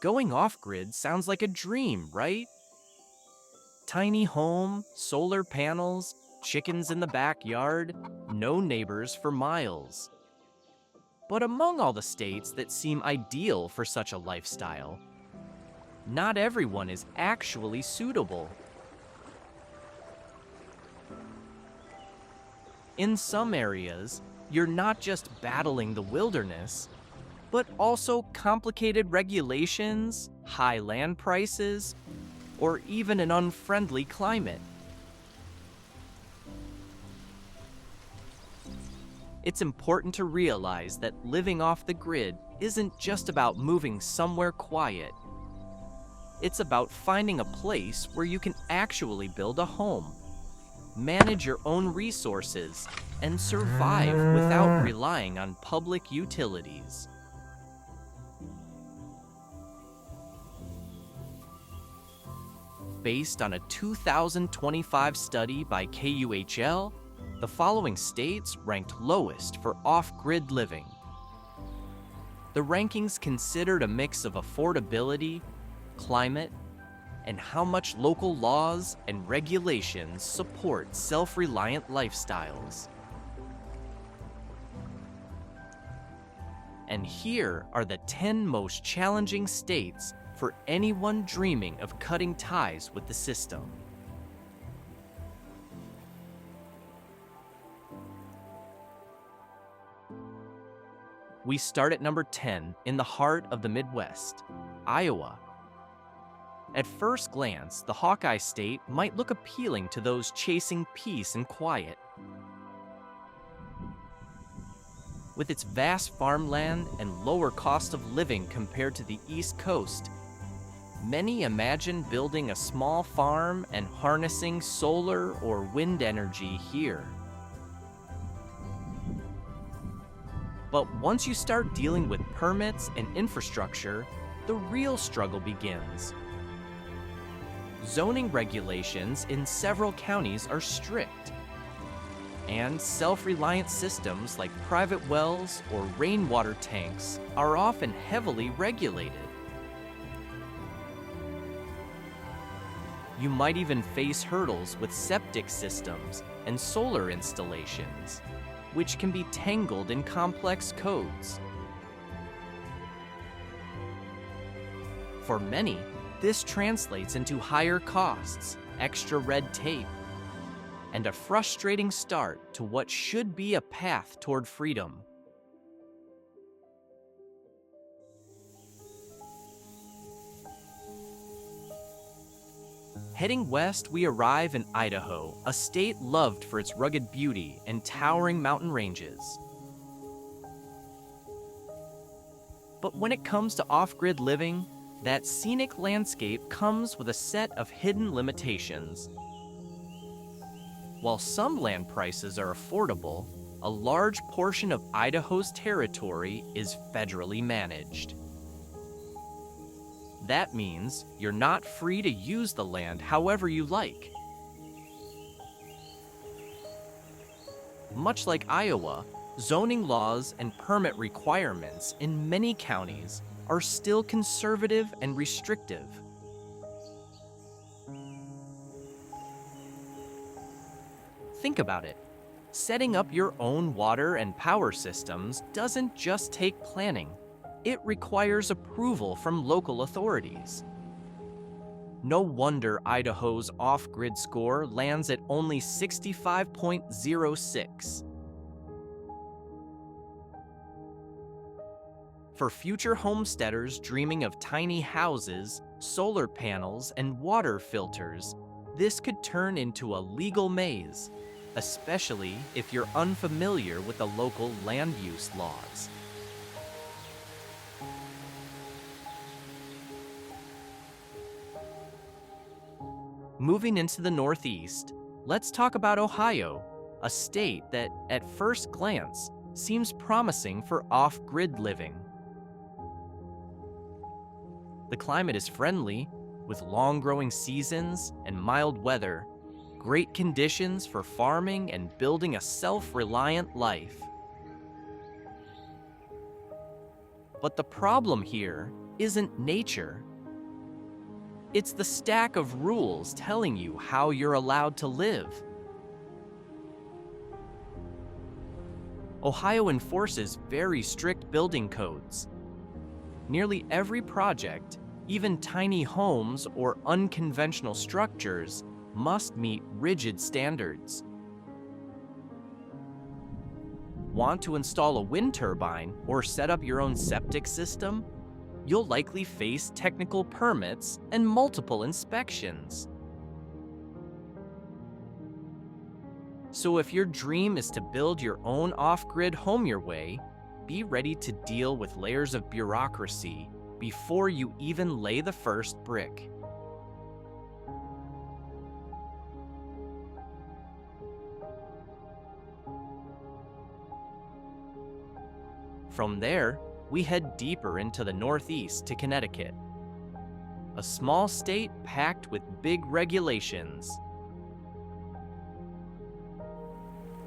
Going off-grid sounds like a dream, right? Tiny home, solar panels, chickens in the backyard, no neighbors for miles. But among all the states that seem ideal for such a lifestyle, not everyone is actually suitable. In some areas, you're not just battling the wilderness, but also complicated regulations, high land prices, or even an unfriendly climate. It's important to realize that living off the grid isn't just about moving somewhere quiet. It's about finding a place where you can actually build a home, manage your own resources, and survive without relying on public utilities. Based on a 2025 study by KUHL, the following states ranked lowest for off-grid living. The rankings considered a mix of affordability, climate, and how much local laws and regulations support self-reliant lifestyles. And here are the 10 most challenging states for anyone dreaming of cutting ties with the system. We start at number 10 in the heart of the Midwest, Iowa. At first glance, the Hawkeye State might look appealing to those chasing peace and quiet. With its vast farmland and lower cost of living compared to the East Coast, many imagine building a small farm and harnessing solar or wind energy here. But once you start dealing with permits and infrastructure, the real struggle begins. Zoning regulations in several counties are strict, and self-reliant systems like private wells or rainwater tanks are often heavily regulated. You might even face hurdles with septic systems and solar installations, which can be tangled in complex codes. For many, this translates into higher costs, extra red tape, and a frustrating start to what should be a path toward freedom. Heading west, we arrive in Idaho, a state loved for its rugged beauty and towering mountain ranges. But when it comes to off-grid living, that scenic landscape comes with a set of hidden limitations. While some land prices are affordable, a large portion of Idaho's territory is federally managed. That means you're not free to use the land however you like. Much like Iowa, zoning laws and permit requirements in many counties are still conservative and restrictive. Think about it. Setting up your own water and power systems doesn't just take planning. It requires approval from local authorities. No wonder Idaho's off-grid score lands at only 65.06. For future homesteaders dreaming of tiny houses, solar panels, and water filters, this could turn into a legal maze, especially if you're unfamiliar with the local land use laws. Moving into the Northeast, let's talk about Ohio, a state that, at first glance, seems promising for off-grid living. The climate is friendly, with long growing seasons and mild weather, great conditions for farming and building a self-reliant life. But the problem here isn't nature. It's the stack of rules telling you how you're allowed to live. Ohio enforces very strict building codes. Nearly every project, even tiny homes or unconventional structures, must meet rigid standards. Want to install a wind turbine or set up your own septic system? You'll likely face technical permits and multiple inspections. So if your dream is to build your own off-grid home your way, be ready to deal with layers of bureaucracy before you even lay the first brick. From there, we head deeper into the Northeast to Connecticut, a small state packed with big regulations.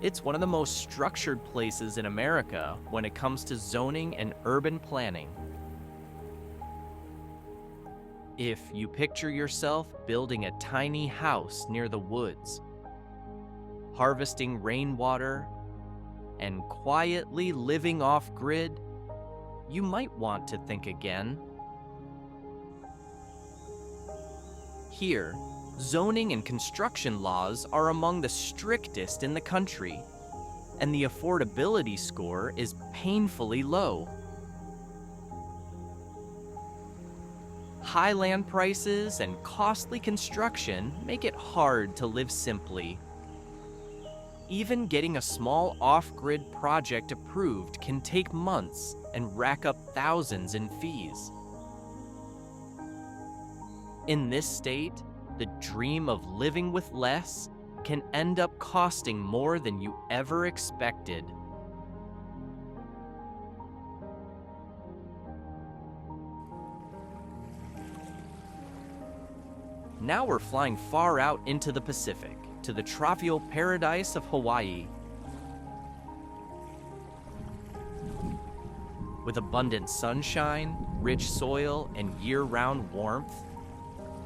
It's one of the most structured places in America when it comes to zoning and urban planning. If you picture yourself building a tiny house near the woods, harvesting rainwater, and quietly living off-grid, you might want to think again. Here, zoning and construction laws are among the strictest in the country, and the affordability score is painfully low. High land prices and costly construction make it hard to live simply. Even getting a small off-grid project approved can take months and rack up thousands in fees. In this state, the dream of living with less can end up costing more than you ever expected. Now we're flying far out into the Pacific, to the tropical paradise of Hawaii. With abundant sunshine, rich soil, and year-round warmth,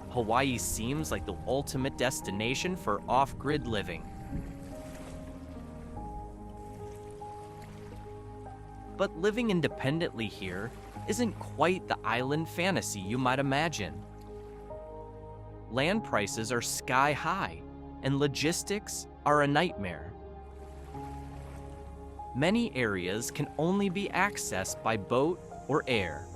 Hawaii seems like the ultimate destination for off-grid living. But living independently here isn't quite the island fantasy you might imagine. Land prices are sky high, and logistics are a nightmare. Many areas can only be accessed by boat or air.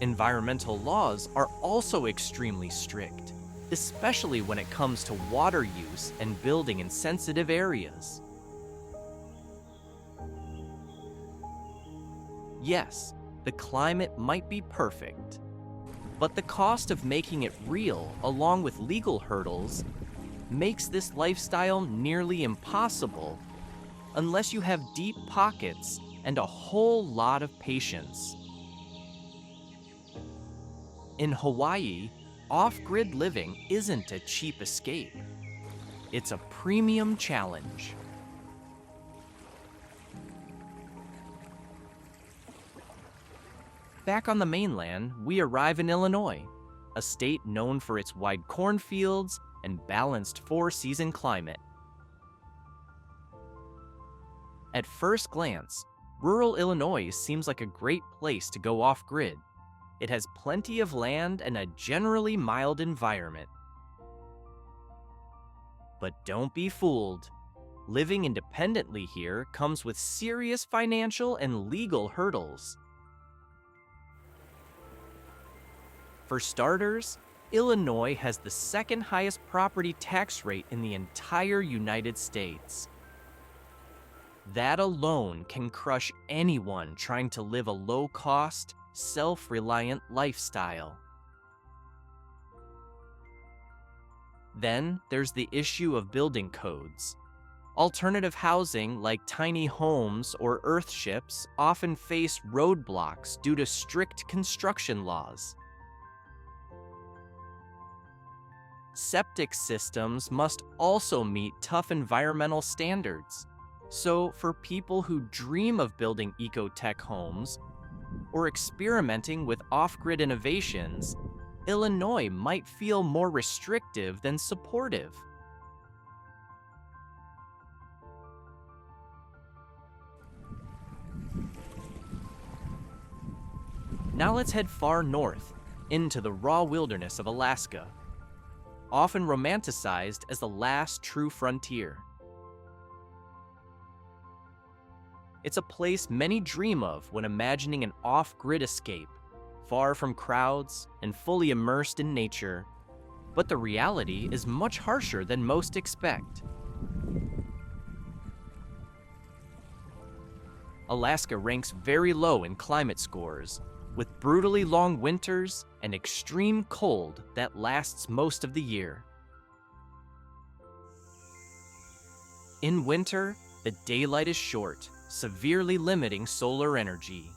Environmental laws are also extremely strict, especially when it comes to water use and building in sensitive areas. Yes, the climate might be perfect, but the cost of making it real, along with legal hurdles, makes this lifestyle nearly impossible unless you have deep pockets and a whole lot of patience. In Hawaii, off-grid living isn't a cheap escape. It's a premium challenge. Back on the mainland, we arrive in Illinois, a state known for its wide cornfields and balanced four-season climate. At first glance, rural Illinois seems like a great place to go off-grid. It has plenty of land and a generally mild environment. But don't be fooled. Living independently here comes with serious financial and legal hurdles. For starters, Illinois has the second highest property tax rate in the entire United States. That alone can crush anyone trying to live a low-cost, self-reliant lifestyle. Then there's the issue of building codes. Alternative housing like tiny homes or earthships often face roadblocks due to strict construction laws. Septic systems must also meet tough environmental standards, So, for people who dream of building eco-tech homes or experimenting with off-grid innovations, Illinois might feel more restrictive than supportive. Now let's head far north, into the raw wilderness of Alaska, often romanticized as the last true frontier. It's a place many dream of when imagining an off-grid escape, far from crowds and fully immersed in nature. But the reality is much harsher than most expect. Alaska ranks very low in climate scores, with brutally long winters and extreme cold that lasts most of the year. In winter, the daylight is short, severely limiting solar energy.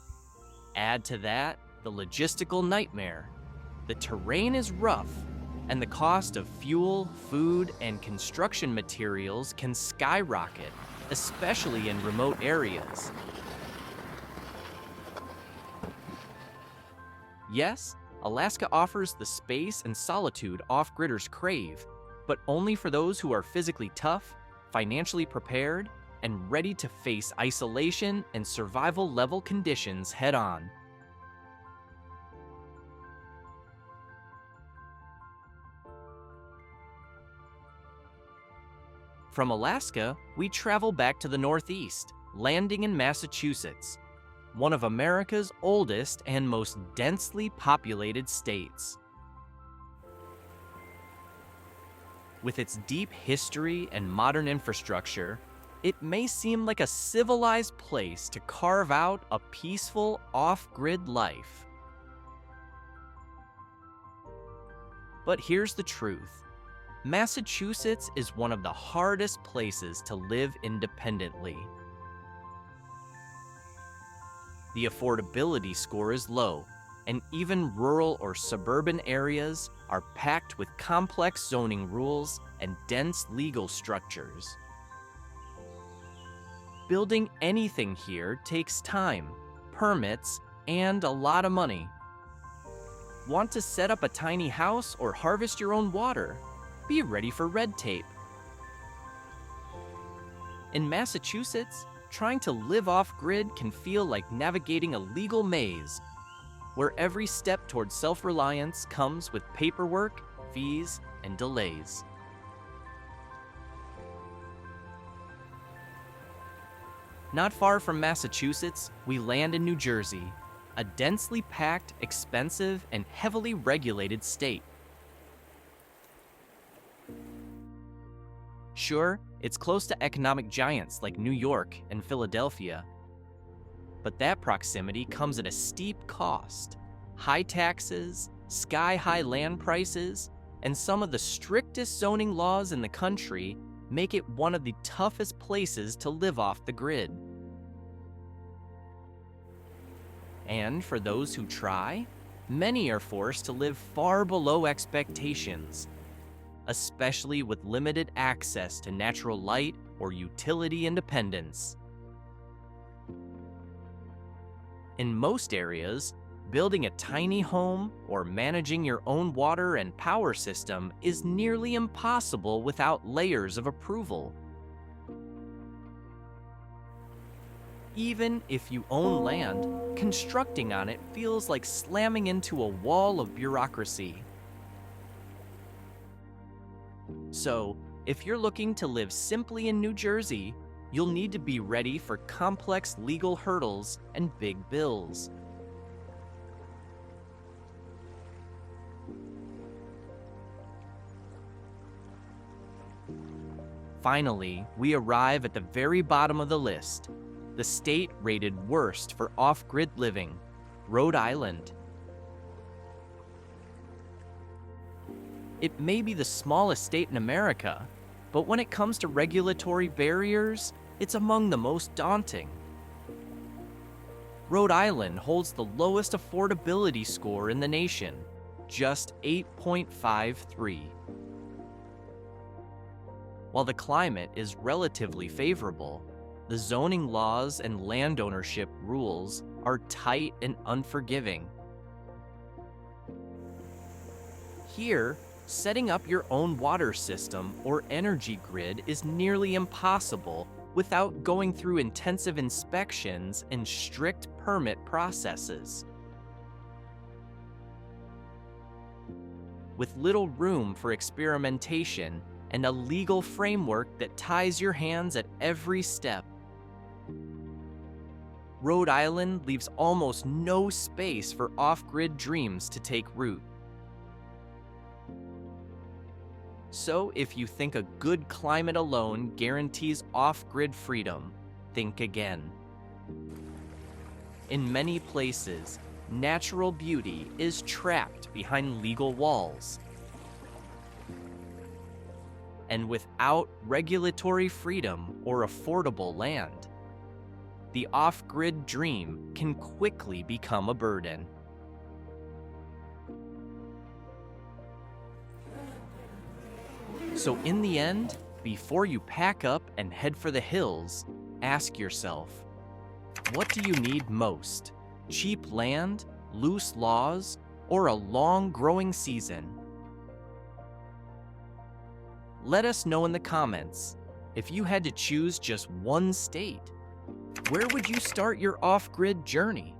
Add to that the logistical nightmare. The terrain is rough, and the cost of fuel, food, and construction materials can skyrocket, especially in remote areas. Yes, Alaska offers the space and solitude off-gridders crave, but only for those who are physically tough, financially prepared, and ready to face isolation and survival-level conditions head-on. From Alaska, we travel back to the Northeast, landing in Massachusetts, one of America's oldest and most densely populated states. With its deep history and modern infrastructure, it may seem like a civilized place to carve out a peaceful off-grid life. But here's the truth. Massachusetts is one of the hardest places to live independently. The affordability score is low, and even rural or suburban areas are packed with complex zoning rules and dense legal structures. Building anything here takes time, permits, and a lot of money. Want to set up a tiny house or harvest your own water? Be ready for red tape. In Massachusetts, trying to live off-grid can feel like navigating a legal maze, where every step towards self-reliance comes with paperwork, fees, and delays. Not far from Massachusetts, we land in New Jersey, a densely packed, expensive, and heavily regulated state. Sure, it's close to economic giants like New York and Philadelphia, but that proximity comes at a steep cost. High taxes, sky-high land prices, and some of the strictest zoning laws in the country make it one of the toughest places to live off the grid. And for those who try, many are forced to live far below expectations, especially with limited access to natural light or utility independence. In most areas, building a tiny home or managing your own water and power system is nearly impossible without layers of approval. Even if you own land, constructing on it feels like slamming into a wall of bureaucracy. So, if you're looking to live simply in New Jersey, you'll need to be ready for complex legal hurdles and big bills. Finally, we arrive at the very bottom of the list, the state rated worst for off-grid living, Rhode Island. It may be the smallest state in America, but when it comes to regulatory barriers, it's among the most daunting. Rhode Island holds the lowest affordability score in the nation, just 8.53. While the climate is relatively favorable, The zoning laws and land ownership rules are tight and unforgiving. Here, setting up your own water system or energy grid is nearly impossible without going through intensive inspections and strict permit processes. With little room for experimentation and a legal framework that ties your hands at every step, Rhode Island leaves almost no space for off-grid dreams to take root. So if you think a good climate alone guarantees off-grid freedom, think again. In many places, natural beauty is trapped behind legal walls. And without regulatory freedom or affordable land, the off-grid dream can quickly become a burden. So in the end, before you pack up and head for the hills, ask yourself, what do you need most? Cheap land, loose laws, or a long growing season? Let us know in the comments. If you had to choose just one state, where would you start your off-grid journey?